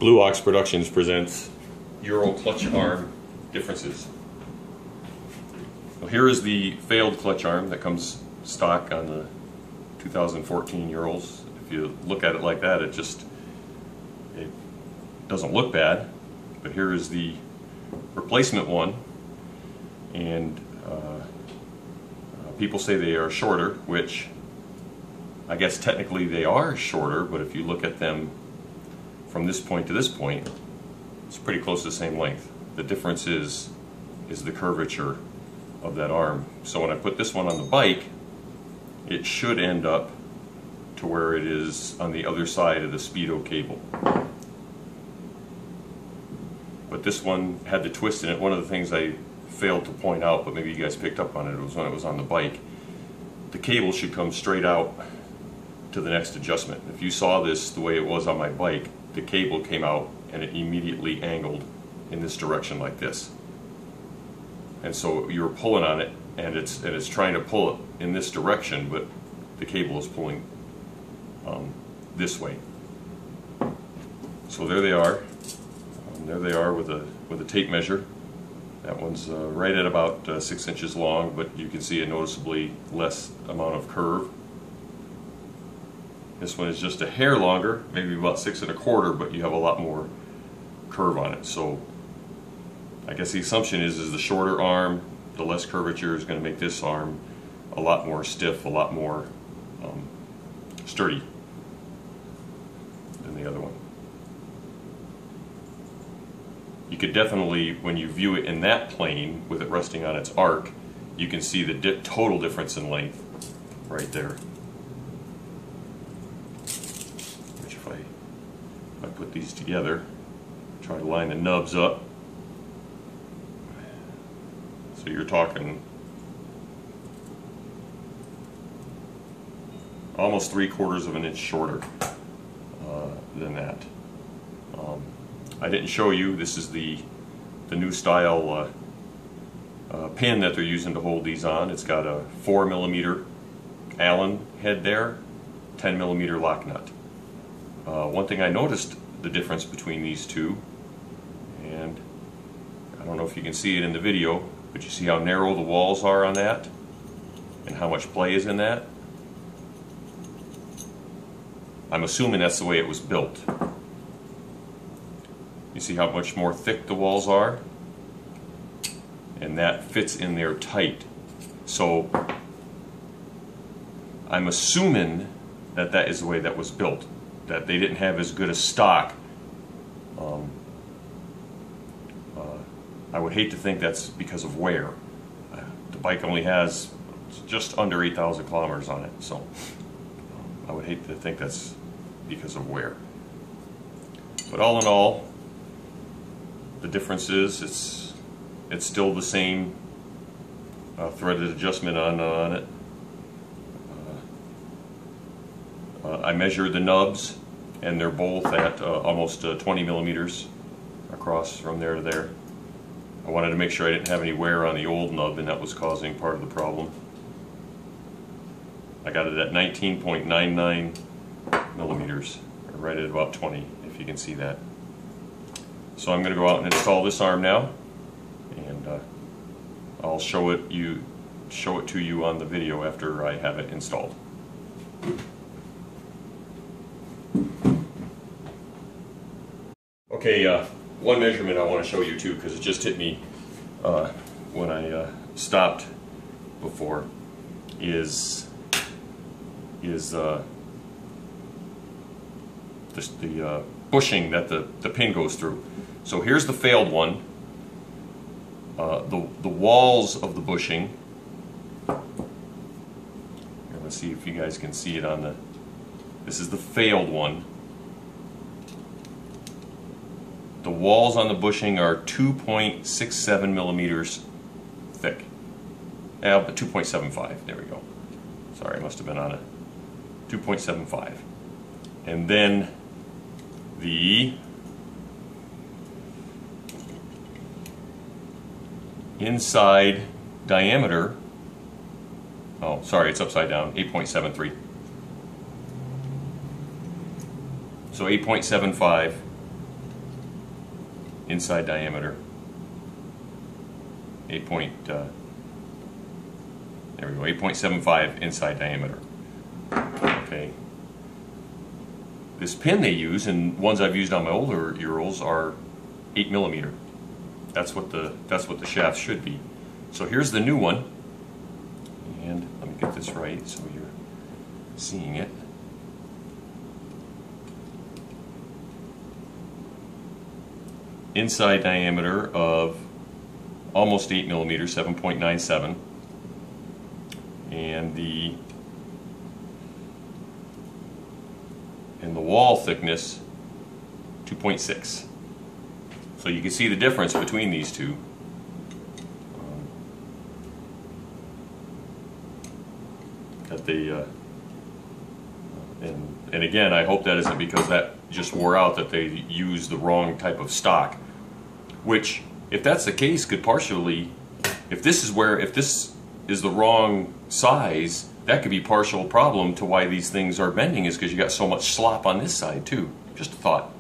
Blue Ox Productions presents Ural clutch arm differences. Well, here is the failed clutch arm that comes stock on the 2014 Urals. If you look at it like that, it doesn't look bad, but here is the replacement one, and people say they are shorter, which I guess technically they are shorter, but if you look at them from this point to this point, it's pretty close to the same length. The difference is the curvature of that arm. So when I put this one on the bike, it should end up to where it is on the other side of the Speedo cable. But this one had the twist in it. One of the things I failed to point out, but maybe you guys picked up on it, was when it was on the bike. The cable should come straight out to the next adjustment. If you saw this the way it was on my bike, the cable came out and it immediately angled in this direction like this. And so you were pulling on it, and it's trying to pull it in this direction, but the cable is pulling this way. So there they are. There they are with a tape measure. That one's right at about 6 inches long, but you can see a noticeably less amount of curve. This one is just a hair longer, maybe about 6 1/4, but you have a lot more curve on it. So I guess the assumption is the shorter arm, the less curvature is going to make this arm a lot more stiff, a lot more sturdy than the other one. You could definitely, when you view it in that plane with it resting on its arc, you can see the total difference in length right there. Which if I put these together, try to line the nubs up, so you're talking almost 3/4 of an inch shorter than that. I didn't show you, this is the new style pin that they're using to hold these on. It's got a 4mm Allen head there, 10mm lock nut. One thing I noticed the difference between these two, and I don't know if you can see it in the video, but you see how narrow the walls are on that and how much play is in that? I'm assuming that's the way it was built. You see how much more thick the walls are? And that fits in there tight. So I'm assuming that that is the way that was built, that they didn't have as good a stock. I would hate to think that's because of wear. The bike only has just under 8,000 kilometers on it, so I would hate to think that's because of wear. But all in all, the difference is it's still the same threaded adjustment on it. I measured the nubs, and they're both at almost 20 millimeters across from there to there. I wanted to make sure I didn't have any wear on the old nub, and that was causing part of the problem. I got it at 19.99 millimeters, right at about 20, if you can see that. So I'm going to go out and install this arm now, and I'll show it to you on the video after I have it installed. Okay, one measurement I want to show you too, because it just hit me when I stopped before, is the bushing that the pin goes through. So here's the failed one. The walls of the bushing. Here, let's see if you guys can see it on the. This is the failed one. The walls on the bushing are 2.67 millimeters thick. Yeah, but 2.75. There we go. Sorry, I must have been on a 2.75. And then the inside diameter, oh sorry, it's upside down, 8.73. So 8.75 inside diameter. There we go, 8.75 inside diameter. Okay. This pin they use, and ones I've used on my older Urals, are 8 millimeter. That's what the shaft should be. So here's the new one, and let me get this right so you're seeing it. Inside diameter of almost 8 millimeters, 7.97, and the wall thickness 2.6. So you can see the difference between these two. That they and again, I hope that isn't because that just wore out, that they used the wrong type of stock. Which, if that's the case, could partially, if this is the wrong size, that could be partial problem to why these things are bending, is because you got so much slop on this side too. Just a thought.